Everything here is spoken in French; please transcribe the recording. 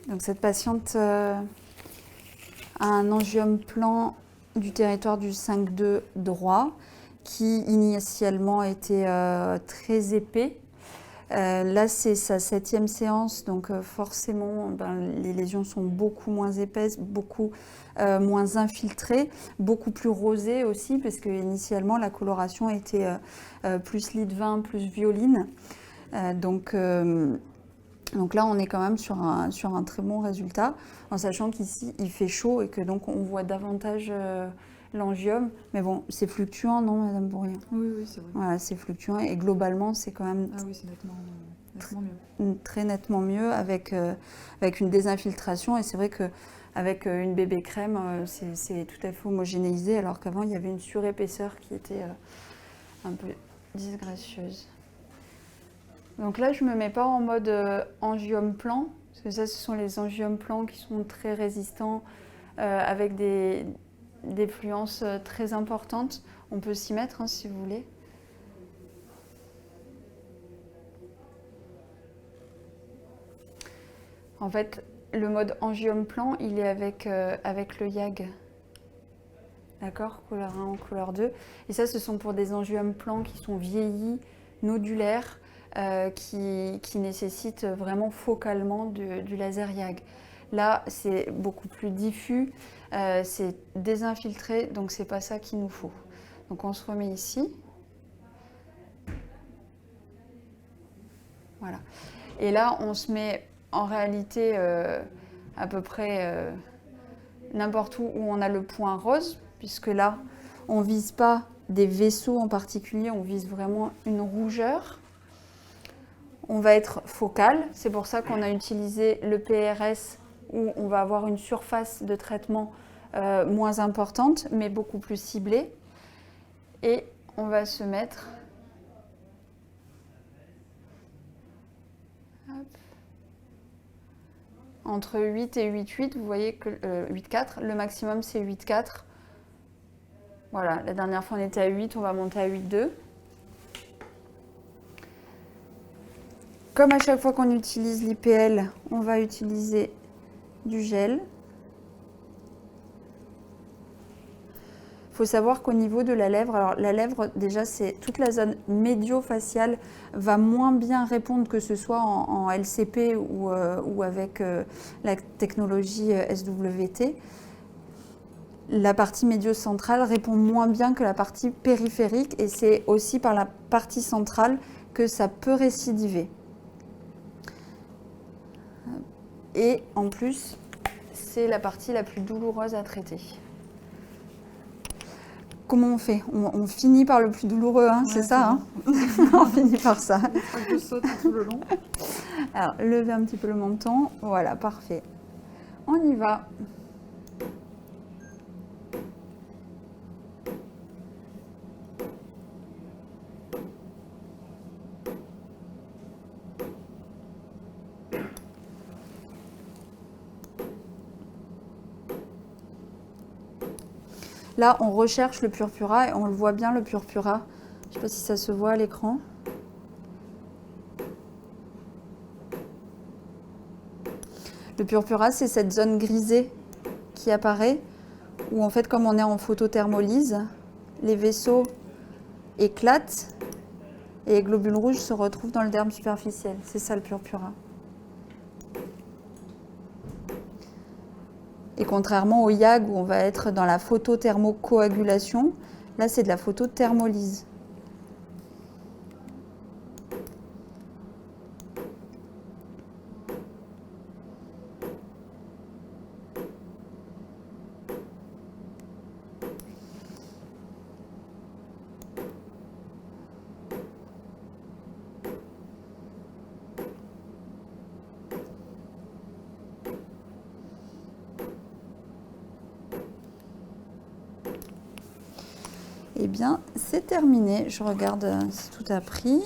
Donc cette patiente a un angiome-plan du territoire du 5-2 droit qui initialement était très épais. Là, c'est sa 7e séance, donc forcément, les lésions sont beaucoup moins épaisses, beaucoup moins infiltrées, beaucoup plus rosées aussi, parce que initialement, la coloration était plus lit de vin, plus violine. Donc là, on est quand même sur un très bon résultat, en sachant qu'ici, il fait chaud et que donc on voit davantage l'angiome. Mais bon, c'est fluctuant, non, Madame Bourrier? Oui, c'est vrai. Voilà, c'est fluctuant et globalement, c'est quand même Ah oui, c'est nettement mieux. Très nettement mieux avec une désinfiltration. Et c'est vrai qu'avec une bébé crème, c'est tout à fait homogénéisé, alors qu'avant, il y avait une surépaisseur qui était un peu disgracieuse. Donc là, je ne me mets pas en mode angiome plan, parce que ça, ce sont les angiomes plans qui sont très résistants, avec des fluences très importantes. On peut s'y mettre, hein, si vous voulez. En fait, le mode angiome plan, il est avec le YAG. D'accord, couleur 1 en couleur 2. Et ça, ce sont pour des angiomes plans qui sont vieillis, nodulaires, qui nécessitent vraiment focalement du laser YAG. Là, c'est beaucoup plus diffus, c'est désinfiltré, donc c'est pas ça qu'il nous faut. Donc on se remet ici. Voilà. Et là, on se met en réalité à peu près n'importe où on a le point rose, puisque là, on ne vise pas des vaisseaux en particulier, on vise vraiment une rougeur. On va être focal, c'est pour ça qu'on a utilisé le PRS, où on va avoir une surface de traitement moins importante, mais beaucoup plus ciblée. Et on va se mettre... Hop. Entre 8 et 8,8, vous voyez que 8,4, le maximum c'est 8,4. Voilà, la dernière fois on était à 8, on va monter à 8,2. Comme à chaque fois qu'on utilise l'IPL, on va utiliser du gel. Il faut savoir qu'au niveau de la lèvre, alors la lèvre déjà c'est toute la zone médio-faciale va moins bien répondre que ce soit en LCP ou avec la technologie SWT. La partie médio-centrale répond moins bien que la partie périphérique et c'est aussi par la partie centrale que ça peut récidiver. Et en plus, c'est la partie la plus douloureuse à traiter. Comment on fait? On finit par le plus douloureux, hein, ouais, c'est ça hein. On finit par ça. Je saute tout le long. Alors, levez un petit peu le menton. Voilà, parfait. On y va. Là, on recherche le purpura et on le voit bien, le purpura. Je ne sais pas si ça se voit à l'écran. Le purpura, c'est cette zone grisée qui apparaît, où en fait, comme on est en photothermolyse, les vaisseaux éclatent et les globules rouges se retrouvent dans le derme superficiel. C'est ça le purpura. Et contrairement au YAG où on va être dans la photothermocoagulation, là c'est de la photothermolyse. Eh bien, c'est terminé. Je regarde si tout a pris.